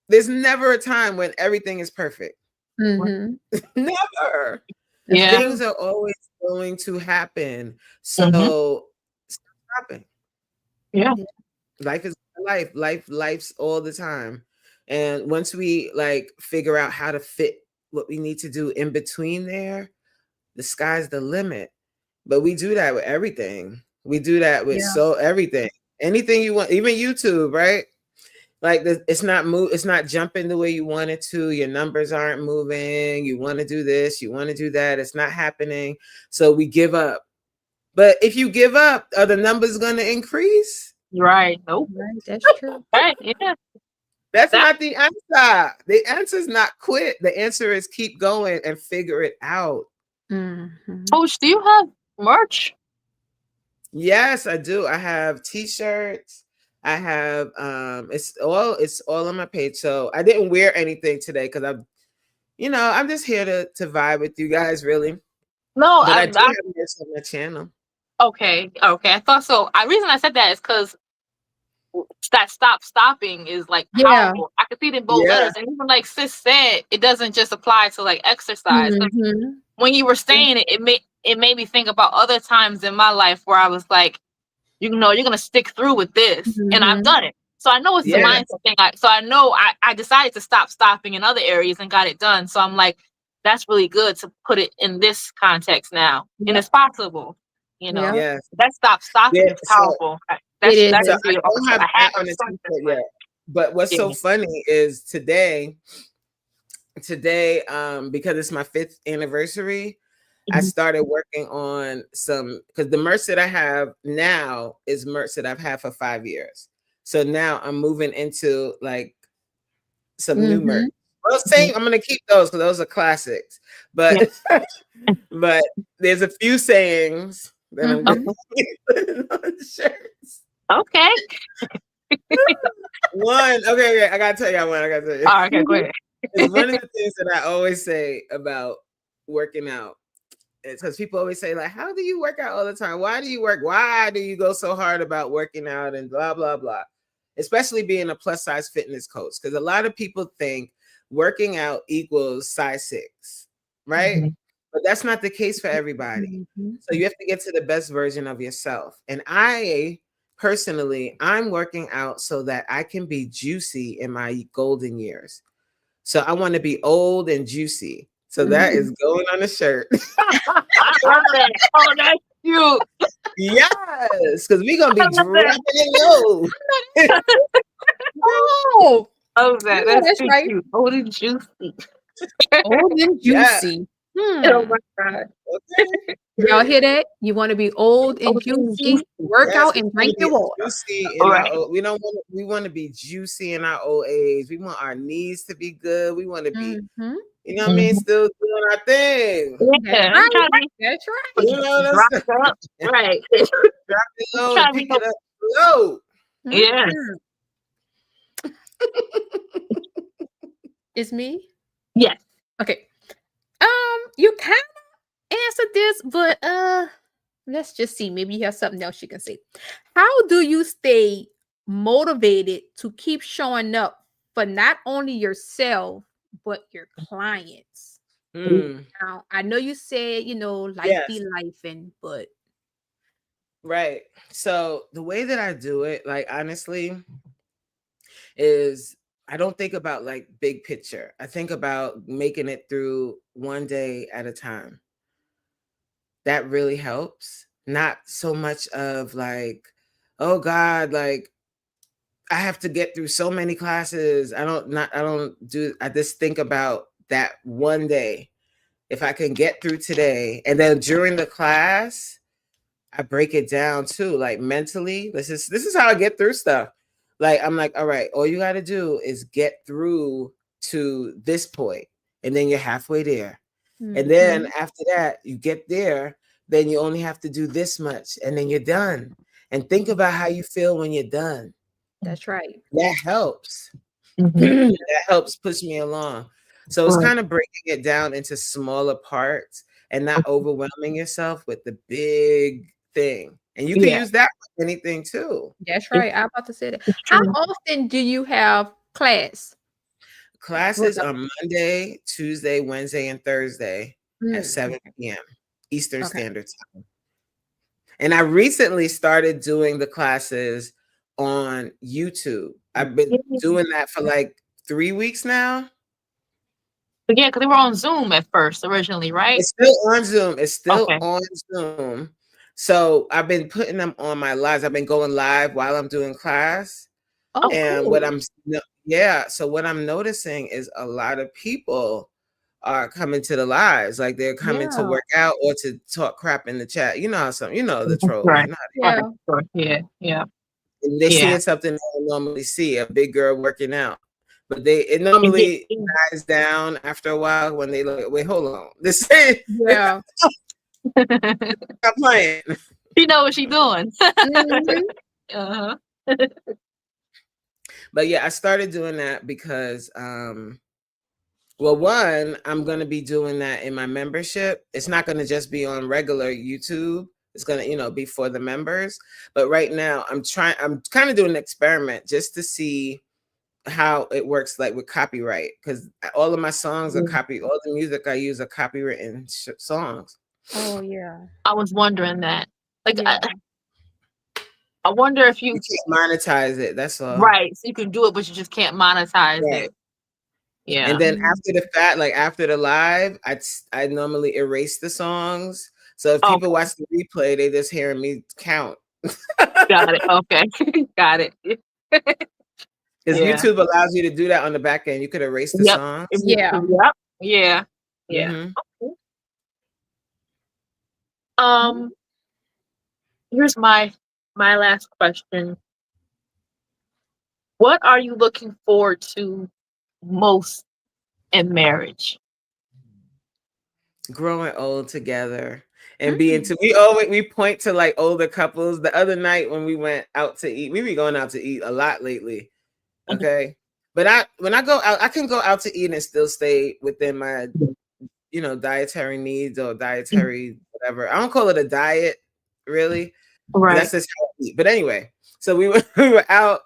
there's never a time when everything is perfect. Never. Yeah. Things are always going to happen. So stop stopping. Yeah. Life is life. Life's all the time. And once we like figure out how to fit what we need to do in between there, the sky's the limit. But we do that with everything. We do that with everything. Anything you want, even YouTube, right? Like it's not jumping the way you want it to. Your numbers aren't moving. You want to do this, you want to do that. It's not happening. So we give up. But if you give up, are the numbers going to increase? Right. Nope. Right. That's true. Right. Yeah. That's not the answer. The answer is not quit. The answer is keep going and figure it out. Coach, do you have merch? Yes, I do. I have t-shirts. I have it's all on my page. So I didn't wear anything today because I'm just here to vibe with you guys, really. No, but I do have this on my channel. Okay. I thought so. The reason I said that is because that stopping is like powerful. I could see it in both letters, and even like sis said, it doesn't just apply to like exercise. When you were saying it made me think about other times in my life where I was like, you're gonna stick through with this, and I've done it. So I know it's the mindset thing. So I know I decided to stop stopping in other areas and got it done. So I'm like, that's really good to put it in this context now, and it's possible. That stop stopping is powerful. That's really awesome. I have something yet. But what's so funny is today, because it's my 5th anniversary, I started working on because the merch that I have now is merch that I've had for 5 years. So now I'm moving into like some new merch. Well, I'm going to keep those because those are classics. But but there's a few sayings that I'm going to put on shirts. Okay. One. Okay. I got to tell you one. All right, okay, go ahead. It's one of the things that I always say about working out. It's because people always say, like, how do you work out all the time? Why do you work? Why do you go so hard about working out and blah, blah, blah? Especially being a plus size fitness coach. Because a lot of people think working out equals size 6, right? But that's not the case for everybody. So you have to get to the best version of yourself. And I'm working out so that I can be juicy in my golden years. So I want to be old and juicy. So that is going on the shirt. I love that. Oh, that's cute. Yes, because we're going to be dropping it low. Oh, that. That's right. Cute. Old and juicy. Old and juicy. Oh my God. Okay. Y'all hear that? You want to be old and juicy, work out and drink your water. We want to be juicy in our old age. We want our knees to be good. We want to be, you know what I mean? Still doing our thing. Yeah, that's right. You know what I'm saying? Right. Drop it low and pick it up low. Yeah. It's me? Yes. Okay. You kind of answered this, but let's just see. Maybe you have something else you can say. How do you stay motivated to keep showing up for not only yourself but your clients? Now, I know you said, life be lifing, but right. So the way that I do it, like honestly, is I don't think about like big picture. I think about making it through one day at a time. That really helps. Not so much of like, oh God, like I have to get through so many classes. I just think about that one day. If I can get through today, and then during the class, I break it down too, like mentally. This is how I get through stuff. Like I'm like, all right, all you got to do is get through to this point, and then you're halfway there. And then after that, you get there, then you only have to do this much, and then you're done. And think about how you feel when you're done. That's right. That helps. That helps push me along. So it's kind of breaking it down into smaller parts and not overwhelming yourself with the big thing. And you can use that for anything too. That's right. I'm about to say that. How often do you have class? Classes on Monday, Tuesday, Wednesday, and Thursday at 7 p.m. Eastern Standard Time. And I recently started doing the classes on YouTube. I've been doing that for like 3 weeks now. Yeah, because they were on Zoom at first originally, right? It's still on Zoom. So I've been putting them on my lives. I've been going live while I'm doing class. Oh, and cool. So what I'm noticing is a lot of people are coming to the lives, like they're coming to work out or to talk crap in the chat. You know the troll. Right. Yeah. And they Yeah. seeing something they don't normally see, a big girl working out. But it normally dies down after a while when they like, wait, hold on. This ain't I'm playing. She know what she doing. But yeah, I started doing that because well, one, I'm going to be doing that in my membership. It's not going to just be on regular YouTube. It's going to, be for the members. But right now I'm kind of doing an experiment just to see how it works, like with copyright, because all of my songs are all the music I use are copywritten songs. Oh yeah. I was wondering that. Like, I wonder if you can't monetize it. That's all. Right. So you can do it, but you just can't monetize it. Yeah. And then after the fact, like after the live, I normally erase the songs. So if people watch the replay, they just hearing me count. Got it. Okay. Got it. Because YouTube allows you to do that on the back end. You could erase the songs. Yeah. Yeah. Here's my last question. What are you looking forward to most in marriage? Growing old together and we point to like older couples. The other night when we went out to eat, we be going out to eat a lot lately. Okay. But when I go out, I can go out to eat and still stay within my, dietary needs or dietary whatever. I don't call it a diet, really. Right. That's just how I eat. But anyway, so we were out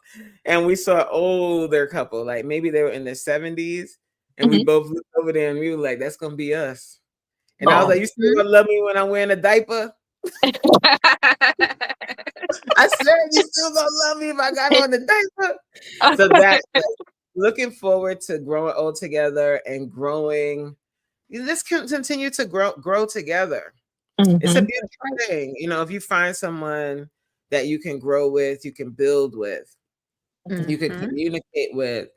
and we saw an older couple, like maybe they were in their 70s, and we both looked over there and we were like, that's gonna be us. And I was like, you still gonna love me when I'm wearing a diaper? I said, you still gonna love me if I got on the diaper? So that looking forward to growing old together and growing. Let's continue to grow together. It's a beautiful thing. If you find someone that you can grow with, you can build with, you can communicate with,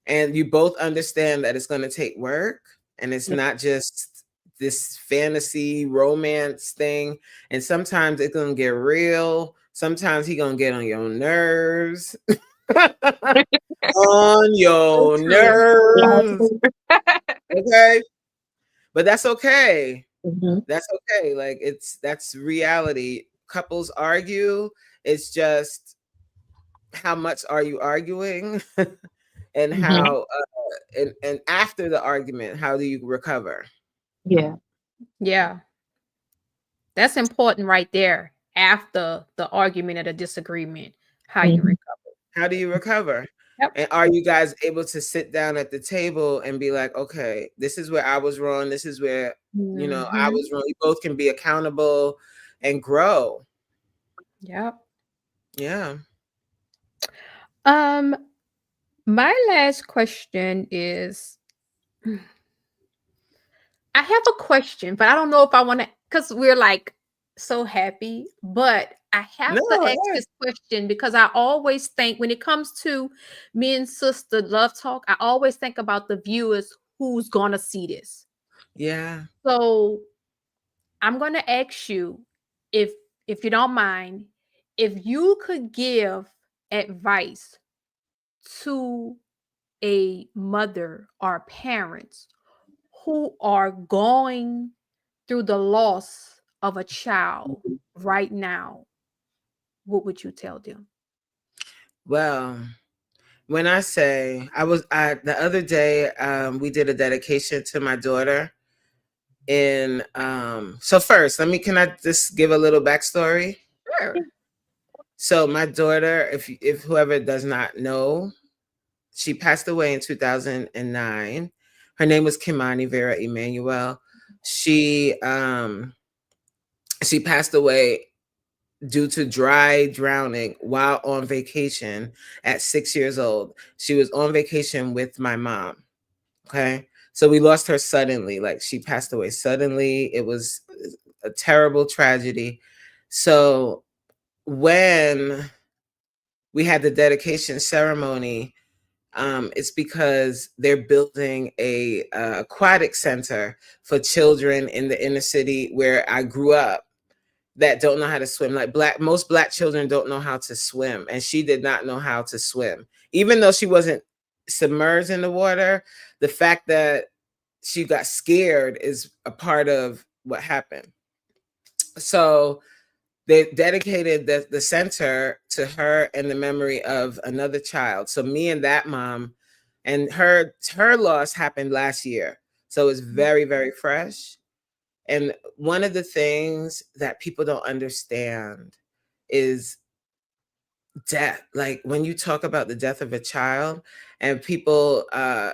and you both understand that it's going to take work and it's not just this fantasy romance thing. And sometimes it's going to get real. Sometimes he's going to get on your nerves. On your nerves. Okay. But that's okay. That's okay. Like that's reality. Couples argue. It's just how much are you arguing, and how and after the argument, how do you recover? Yeah. That's important right there. After the argument or the disagreement, how you recover. How do you recover? Yep. And are you guys able to sit down at the table and be like, okay, this is where I was wrong. This is where, you know, I was wrong. You both can be accountable and grow. Yep. Yeah. My last question is, I have a question, but I don't know if I want to, because we're like so happy, but I have to ask this question because I always think when it comes to me and sister love talk, I always think about the viewers who's gonna see this. Yeah. So I'm gonna ask you, if you don't mind, if you could give advice to a mother or parents who are going through the loss of a child right now, what would you tell them? Well, when I say the other day, we did a dedication to my daughter. So first, can I just give a little backstory? Sure. So my daughter, if whoever does not know, she passed away in 2009. Her name was Kimani Vera Emmanuel. She passed away due to dry drowning while on vacation at 6 years old. She was on vacation with my mom. Okay. So we lost her suddenly. Like, she passed away suddenly. It was a terrible tragedy. So when we had the dedication ceremony, it's because they're building a aquatic center for children in the inner city where I grew up that don't know how to swim. Like, most black children don't know how to swim, and she did not know how to swim. Even though she wasn't submerged in the water, the fact that she got scared is a part of what happened. So they dedicated the center to her and the memory of another child. So me and that mom, and her loss happened last year. So it's very, very fresh. And one of the things that people don't understand is death. Like, when you talk about the death of a child and people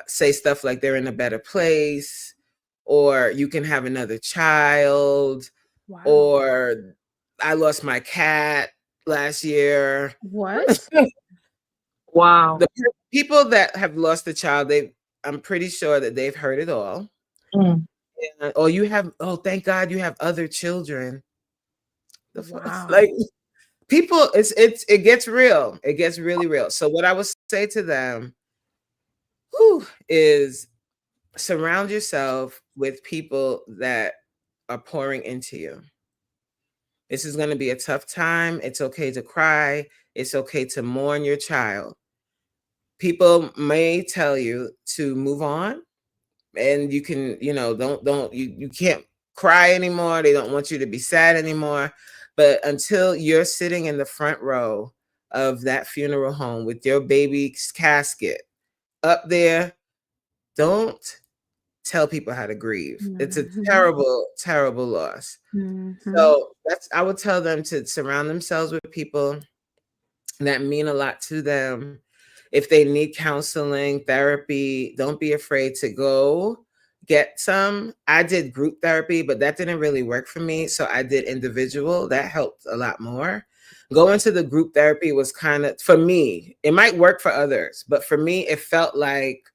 say stuff like they're in a better place, or you can have another child, Wow. or I lost my cat last year. What? Wow. The people that have lost a child, I'm pretty sure that they've heard it all. Mm. Oh, thank God you have other children. Wow. Like, people, it gets real. It gets really real. So what I would say to them is surround yourself with people that are pouring into you. This is going to be a tough time. It's okay to cry. It's okay to mourn your child. People may tell you to move on, and you can, you can't cry anymore. They don't want you to be sad anymore. But until you're sitting in the front row of that funeral home with your baby's casket up there, don't tell people how to grieve. It's a terrible, terrible loss. So I would tell them to surround themselves with people that mean a lot to them. If they need counseling, therapy, don't be afraid to go get some. I did group therapy, but that didn't really work for me. So I did individual. That helped a lot more. Going to the group therapy was kind of, for me, it might work for others, but for me, it felt like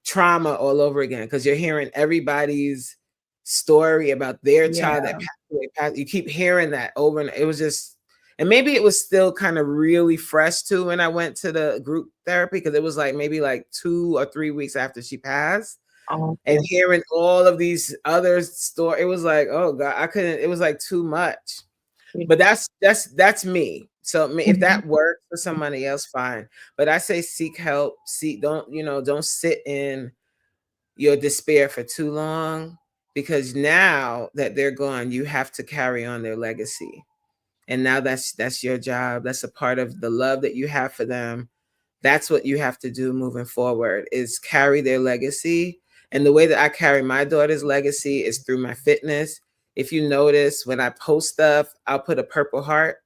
trauma all over again, because you're hearing everybody's story about their child that passed away. You keep hearing that over, and it was just, and maybe it was still kind of really fresh too when I went to the group therapy, because it was like maybe like 2 or 3 weeks after she passed. And hearing all of these other stories, it was like, oh God, I couldn't, it was like too much. But that's me. So if that works for somebody else, fine. But I say seek help. Don't sit in your despair for too long, because now that they're gone, you have to carry on their legacy. And now that's your job. That's a part of the love that you have for them. That's what you have to do moving forward, is carry their legacy. And the way that I carry my daughter's legacy is through my fitness. If you notice, when I post stuff, I'll put a purple heart.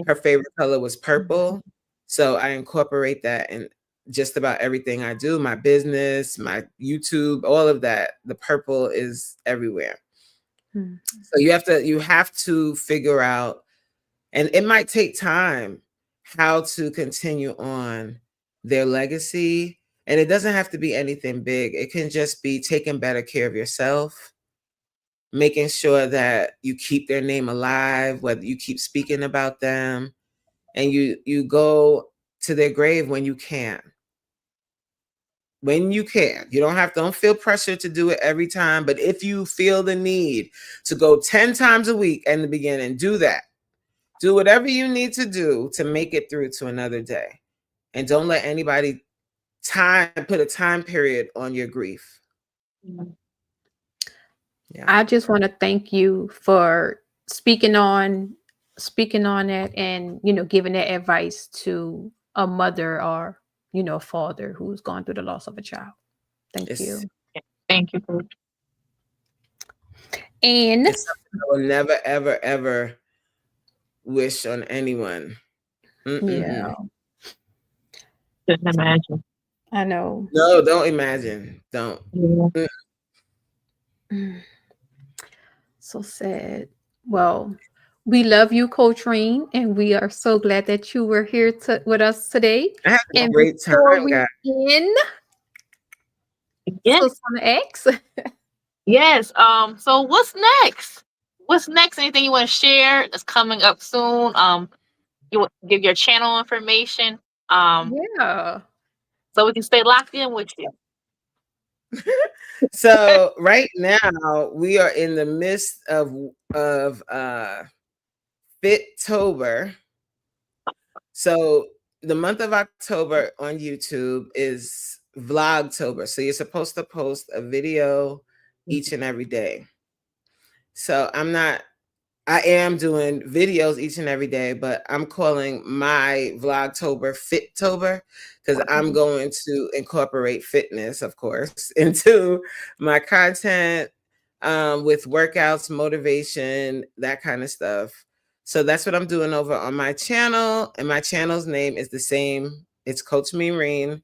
Her favorite color was purple. So I incorporate that. And just about everything I do, my business, my YouTube, all of that. The purple is everywhere. So you have to figure out, and it might take time, how to continue on their legacy. And it doesn't have to be anything big. It can just be taking better care of yourself, making sure that you keep their name alive, whether you keep speaking about them, and you go to their grave when you can. When you can. You don't feel pressure to do it every time, but if you feel the need to go 10 times a week in the beginning, do that. Do whatever you need to do to make it through to another day. And don't let anybody put a time period on your grief. Yeah. I just want to thank you for speaking on it, and giving that advice to a mother or father who's gone through the loss of a child. Thank you. Thank you, Coach. And it's something I will never, ever, ever wish on anyone. Yeah. Couldn't imagine. I know. No, don't imagine. Don't. So sad. Well, we love you, Coach Reen, and we are so glad that you were here with us today. I had a great time, guys. Yes. So on X. Yes. So what's next? What's next? Anything you want to share that's coming up soon? You want to give your channel information. Yeah. So we can stay locked in with you. So right now we are in the midst of Fittober. So the month of October on YouTube is Vlogtober. So you're supposed to post a video each and every day. So I am doing videos each and every day, but I'm calling my Vlogtober Fittober, because I'm going to incorporate fitness, of course, into my content, with workouts, motivation, that kind of stuff. So that's what I'm doing over on my channel, and my channel's name is the same. It's Coach Mean Reen,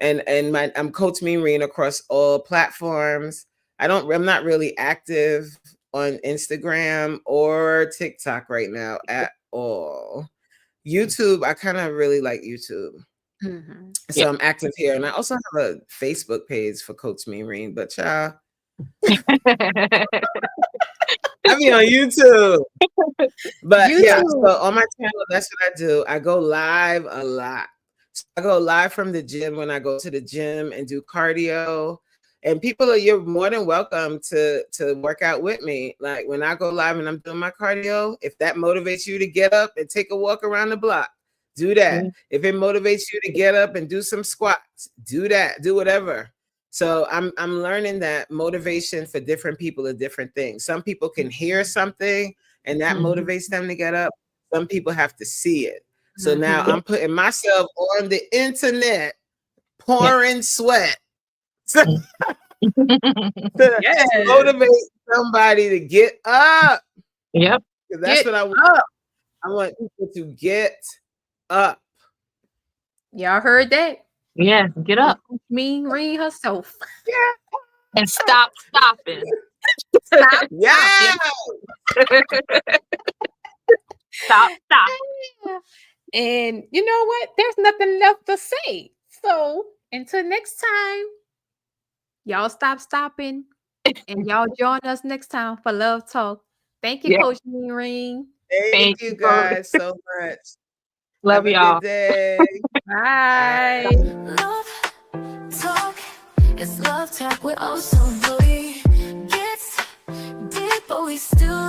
and I'm Coach Mean Reen across all platforms. I'm not really active on Instagram or TikTok right now at all. YouTube, I kind of really like YouTube. So I'm active here. And I also have a Facebook page for Coach Mean Reen, but child, I be on YouTube. But yeah, so on my channel, that's what I do. I go live a lot. So I go live from the gym when I go to the gym and do cardio. And you're more than welcome to work out with me. Like when I go live and I'm doing my cardio, if that motivates you to get up and take a walk around the block, do that. If it motivates you to get up and do some squats, do that. Do whatever. So I'm learning that motivation for different people are different things. Some people can hear something and that motivates them to get up. Some people have to see it. So now I'm putting myself on the internet, pouring sweat. To motivate somebody to get up. Yep. That's what I want. I want people to get up. Y'all heard that? Yeah, get up. Mean Reen herself. Yeah. And stop stopping. Stop. Yeah. Stop. And you know what? There's nothing left to say. So until next time, y'all stop stopping, and y'all join us next time for Love Talk. Thank you, Coach Mean Reen. Thank you guys so much. Love y'all. Good day. Bye. Love talk, it's love talk. We're all so we gets deep, but we still